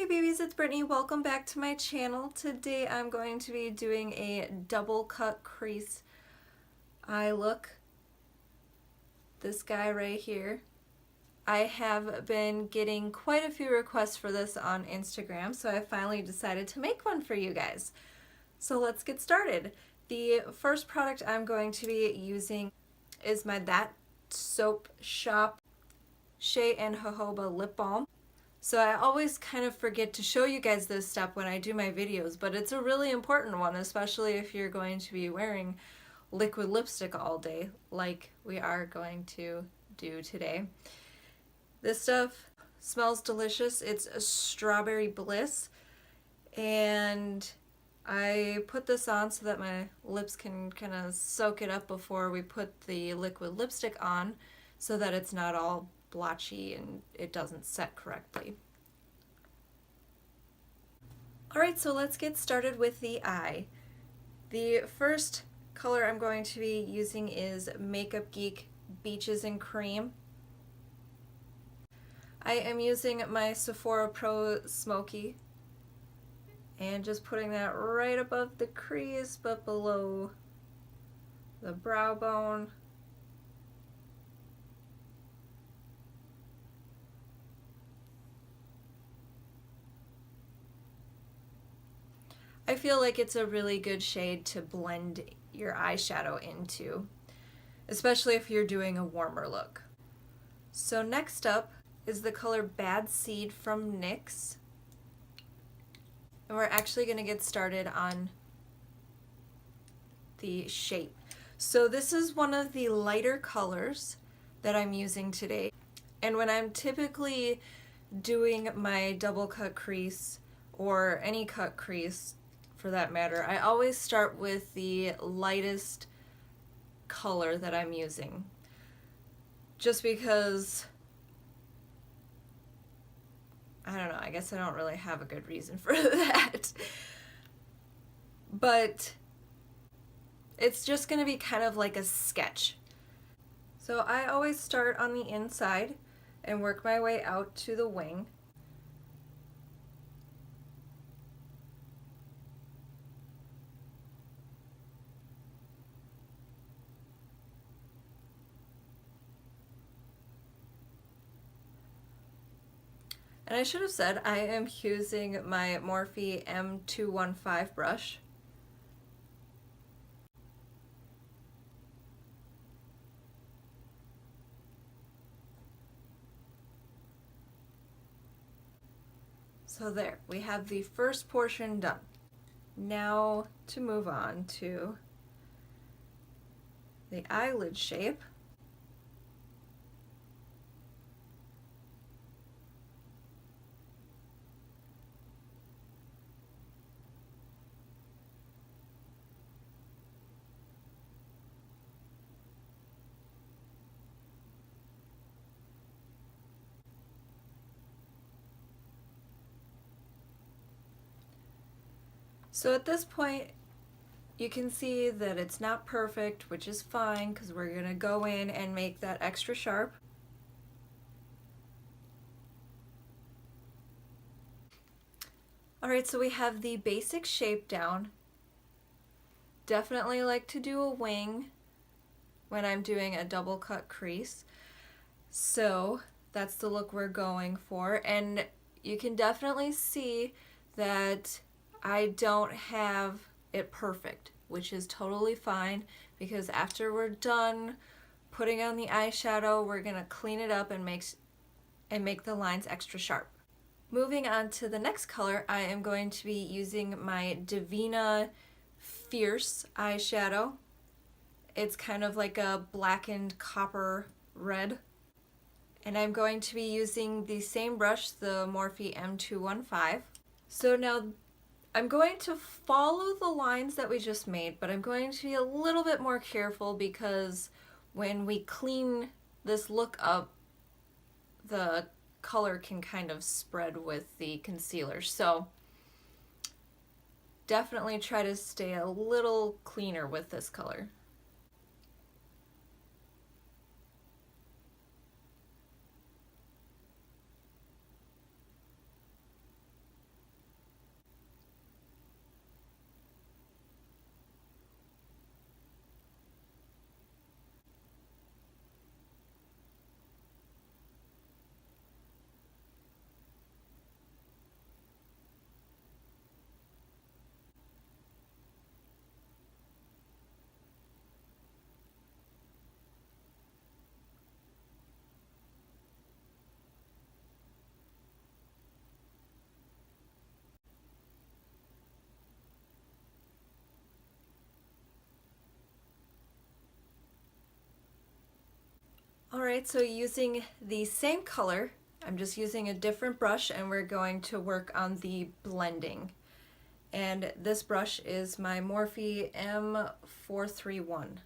Hey babies, it's Brittany. Welcome back to my channel. Today I'm going to be doing a double cut crease eye look. This guy right here. I have been getting quite a few requests for this on Instagram, so I finally decided to make one for you guys. So let's get started. The first product I'm going to be using is my That Soap Shop Shea and Jojoba Lip Balm. So I always kind of forget to show you guys this step when I do my videos, but it's a really important one, especially if you're going to be wearing liquid lipstick all day, like we are going to do today. This stuff smells delicious. It's a strawberry Bliss, and I put this on so that my lips can kind of soak it up before we put the liquid lipstick on, so that it's not all blotchy and it doesn't set correctly. Alright, so let's get started with the eye. The first color I'm going to be using is Makeup Geek Beaches and Cream. I am using my Sephora Pro Smoky and just putting that right above the crease but below the brow bone. I feel like it's a really good shade to blend your eyeshadow into, especially if you're doing a warmer look. So next up is the color Bad Seed from NYX. And we're actually going to get started on the shape. So this is one of the lighter colors that I'm using today. And when I'm typically doing my double cut crease, or any cut crease for that matter, I always start with the lightest color that I'm using. Just because, I don't know, I guess I don't really have a good reason for that. But it's just going to be kind of like a sketch. So I always start on the inside and work my way out to the wing. And I should have said I am using my Morphe M215 brush. So there, we have the first portion done. Now to move on to the eyelid shape. So at this point, you can see that it's not perfect, which is fine because we're going to go in and make that extra sharp. Alright, so we have the basic shape down. Definitely like to do a wing when I'm doing a double cut crease. So that's the look we're going for, and you can definitely see that I don't have it perfect, which is totally fine, because after we're done putting on the eyeshadow, we're gonna clean it up and make the lines extra sharp. Moving on to the next color, I am going to be using my Devinah Fierce eyeshadow. It's kind of like a blackened copper red. And I'm going to be using the same brush, the Morphe M215. So now I'm going to follow the lines that we just made, but I'm going to be a little bit more careful because when we clean this look up, the color can kind of spread with the concealer. So definitely try to stay a little cleaner with this color. Alright, so using the same color, I'm just using a different brush and we're going to work on the blending. And this brush is my Morphe M431.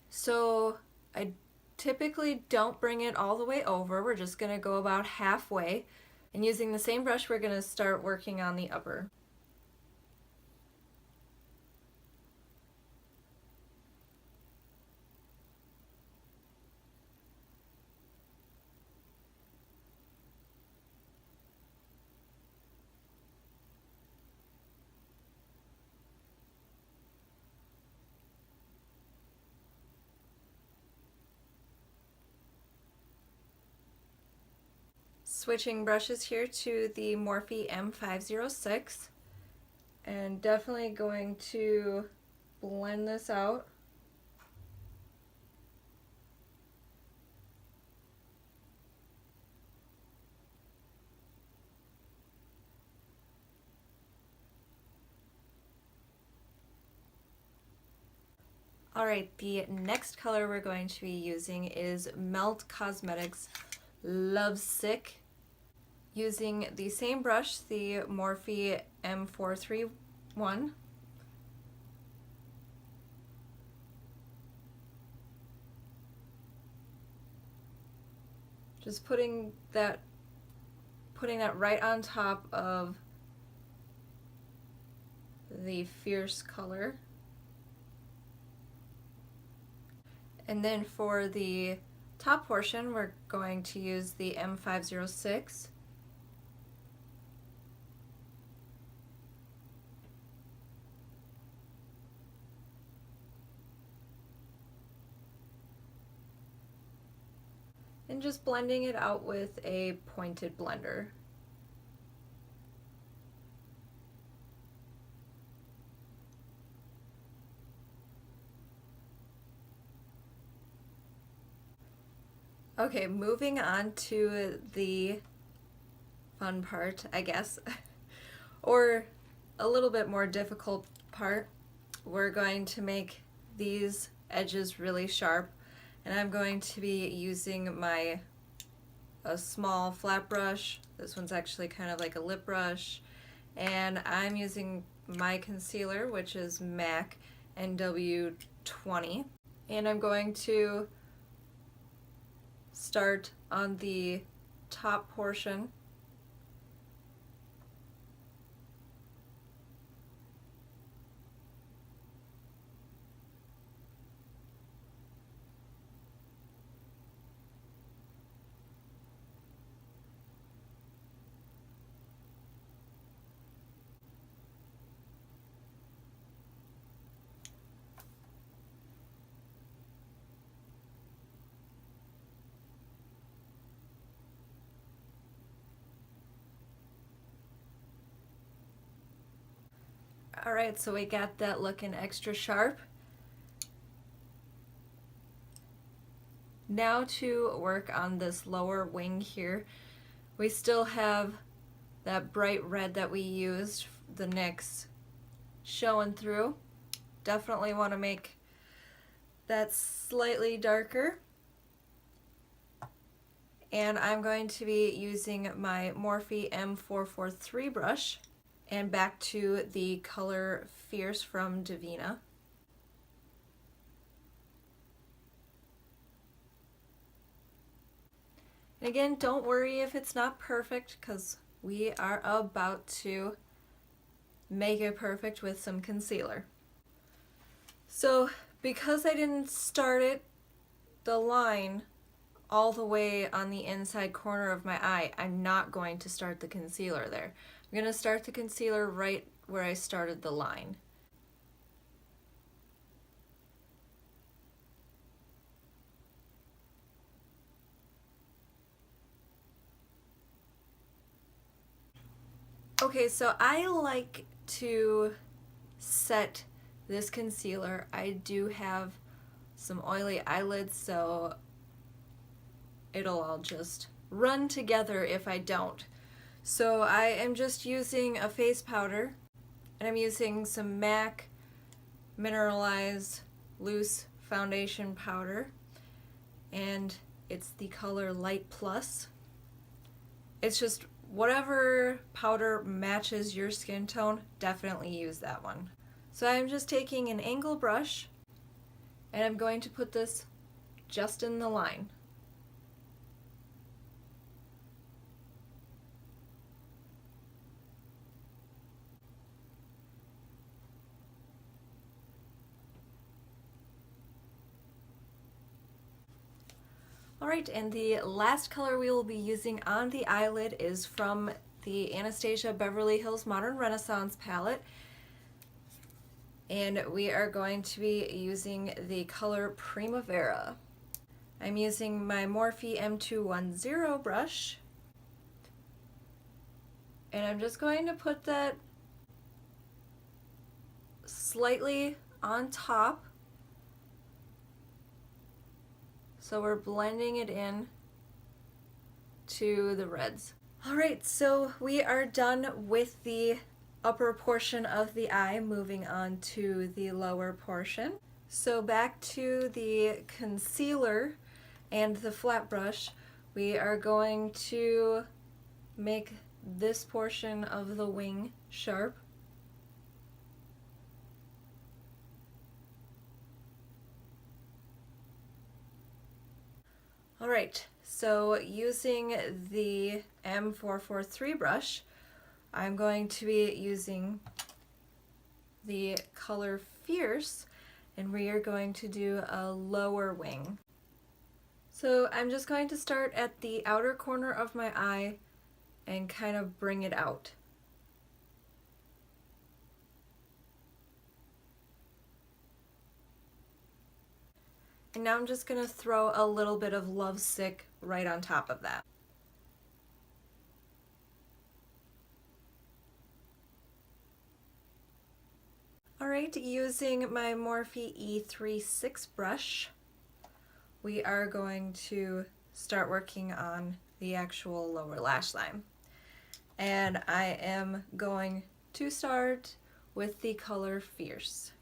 So I typically don't bring it all the way over. We're just going to go about halfway. And using the same brush, we're going to start working on the upper. Switching brushes here to the Morphe M506 and definitely going to blend this out. Alright, the next color we're going to be using is Nyx Cosmetics Lovesick. Using the same brush, the Morphe M431. Just putting that right on top of the fierce color. And then for the top portion, we're going to use the M506. And just blending it out with a pointed blender. Okay, moving on to the fun part, I guess, or a little bit more difficult part. We're going to make these edges really sharp, and I'm going to be using a small flat brush. This one's actually kind of like a lip brush, and I'm using my concealer, which is MAC NW20, and I'm going to start on the top portion. Alright, so we got that looking extra sharp. Now to work on this lower wing here. We still have that bright red that we used, the NYX, showing through. Definitely want to make that slightly darker. And I'm going to be using my Morphe M443 brush. And back to the color Fierce from Devinah. And again, don't worry if it's not perfect, because we are about to make it perfect with some concealer. So because I didn't start the line all the way on the inside corner of my eye, I'm not going to start the concealer there. I'm going to start the concealer right where I started the line. Okay, so I like to set this concealer. I do have some oily eyelids, so it'll all just run together if I don't. So I am just using a face powder, and I'm using some MAC Mineralized Loose Foundation Powder, and it's the color Light Plus. It's just whatever powder matches your skin tone, definitely use that one. So I'm just taking an angle brush, and I'm going to put this just in the line. Alright, and the last color we will be using on the eyelid is from the Anastasia Beverly Hills Modern Renaissance palette. And we are going to be using the color Primavera. I'm using my Morphe M210 brush. And I'm just going to put that slightly on top. So we're blending it in to the reds. Alright, so we are done with the upper portion of the eye, moving on to the lower portion. So back to the concealer and the flat brush, we are going to make this portion of the wing sharp. Alright, so using the M443 brush, I'm going to be using the color Fierce, and we are going to do a lower wing. So I'm just going to start at the outer corner of my eye and kind of bring it out. And now I'm just going to throw a little bit of Lovesick right on top of that. Alright, using my Morphe E36 brush, we are going to start working on the actual lower lash line. And I am going to start with the color Fierce.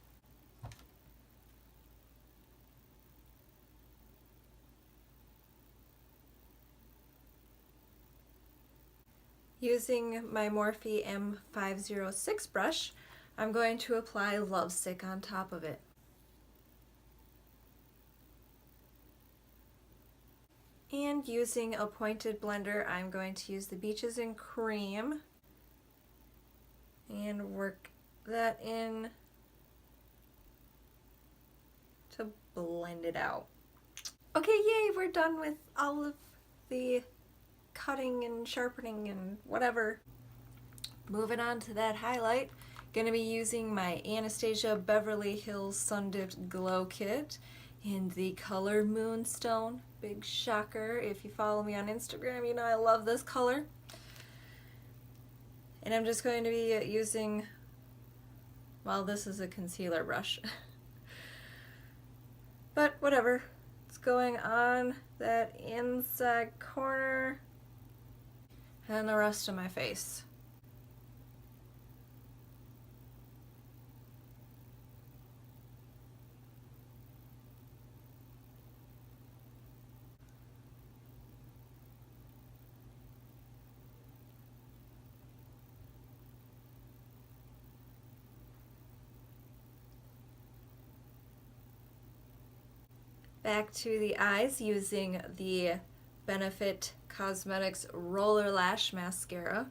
Using my Morphe M506 brush, I'm going to apply Lovesick on top of it. And using a pointed blender, I'm going to use the Beaches and Cream and work that in to blend it out. Okay, yay, we're done with all of the cutting and sharpening and whatever. Moving on to that highlight, gonna be using my Anastasia Beverly Hills Sundipped Glow Kit in the color Moonstone. Big shocker. If you follow me on Instagram, you know I love this color. And I'm just going to be using, well, this is a concealer brush. But whatever. It's going on that inside corner and the rest of my face. Back to the eyes using the Benefit Cosmetics Roller Lash Mascara.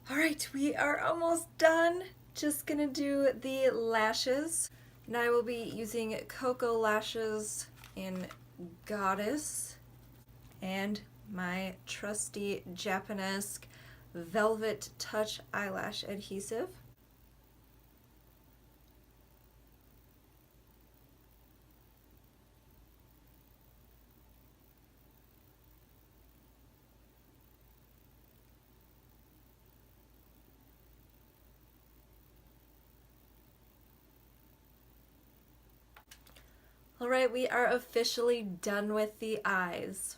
Alright, we are almost done. Just gonna do the lashes. And I will be using Koko lashes in Goddess and my trusty Japanesque Velvet Touch eyelash adhesive. Alright, we are officially done with the eyes.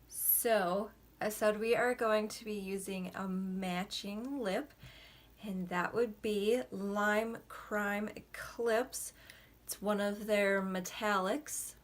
So, I said we are going to be using a matching lip, and that would be Lime Crime Eclipse. It's one of their metallics.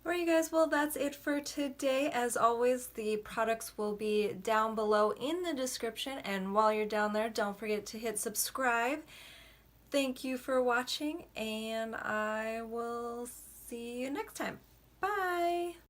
Alright, you guys, well, that's it for today. As always, the products will be down below in the description, and while you're down there, don't forget to hit subscribe. Thank you for watching, and I will see you next time. Bye!